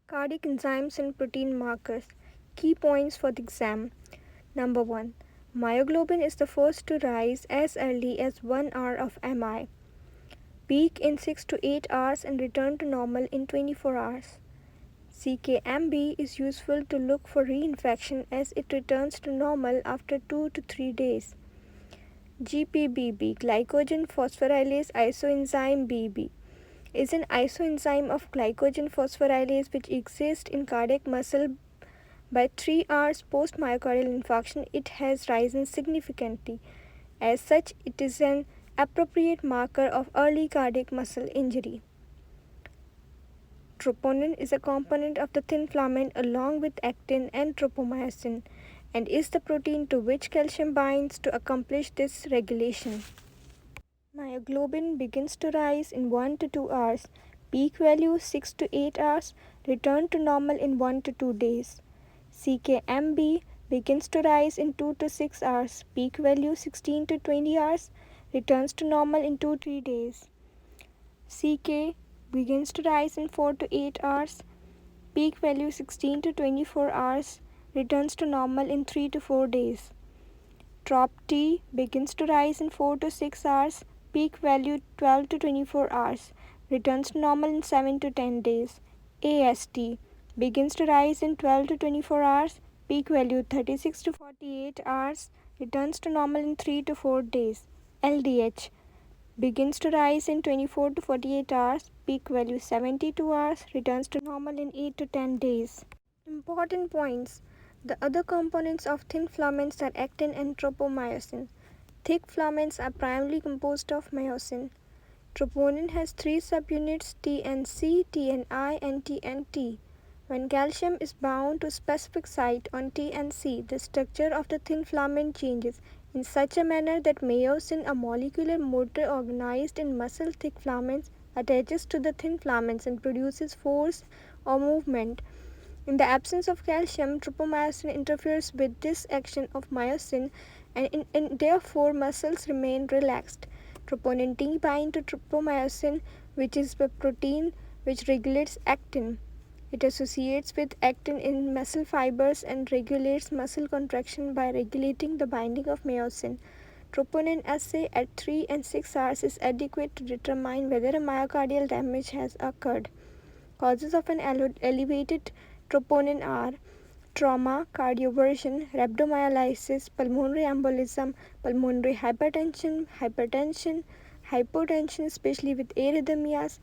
Cardiac enzymes and protein markers. Key points for the exam. Number 1. Myoglobin is the first to rise as early as 1 hour of MI. Peak in 6 to 8 hours and return to normal in 24 hours. CKMB is useful to look for reinfection as it returns to normal after 2 to 3 days. GPBB, glycogen phosphorylase isoenzyme BB, is an isoenzyme of glycogen phosphorylase which exists in cardiac muscle. By 3 hours post myocardial infarction, it has risen significantly. As such, it is an appropriate marker of early cardiac muscle injury. Troponin is a component of the thin filament along with actin and tropomyosin and is the protein to which calcium binds to accomplish this regulation. Myoglobin begins to rise in 1 to 2 hours, peak value 6 to 8 hours, return to normal in 1 to 2 days. CKMB begins to rise in 2 to 6 hours, peak value 16 to 20 hours, returns to normal in 2 to 3 days. CK begins to rise in 4 to 8 hours, peak value 16 to 24 hours, returns to normal in 3 to 4 days. Trop T begins to rise in 4 to 6 hours, peak value 12 to 24 hours, returns to normal in 7 to 10 days. AST begins to rise in 12 to 24 hours, peak value 36 to 48 hours, returns to normal in 3 to 4 days. LDH begins to rise in 24 to 48 hours, peak value 72 hours, returns to normal in 8 to 10 days. Important points. The other components of thin filaments are actin and tropomyosin. Thick filaments are primarily composed of myosin. Troponin has 3 subunits TNC, TNI, and TNT. When calcium is bound to a specific site on TNC, the structure of the thin filament changes in such a manner that myosin, a molecular motor organized in muscle thick filaments, attaches to the thin filaments and produces force or movement. In the absence of calcium, tropomyosin interferes with this action of myosin and therefore muscles remain relaxed. Troponin T binds to tropomyosin, which is the protein which regulates actin. It associates with actin in muscle fibers and regulates muscle contraction by regulating the binding of myosin. Troponin assay at 3 and 6 hours is adequate to determine whether a myocardial damage has occurred. Causes of an elevated troponin are trauma, cardioversion, rhabdomyolysis, pulmonary embolism, pulmonary hypertension, hypotension, especially with arrhythmias,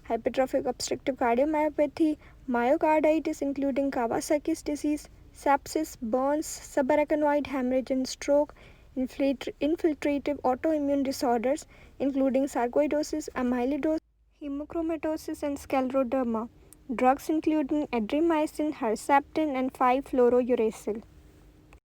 hypertrophic obstructive cardiomyopathy, myocarditis including Kawasaki's disease, sepsis, burns, subarachnoid hemorrhage and stroke, infiltrative autoimmune disorders including sarcoidosis, amyloidosis, hemochromatosis and scleroderma. Drugs including adrimycin, herceptin and 5-fluorouracil.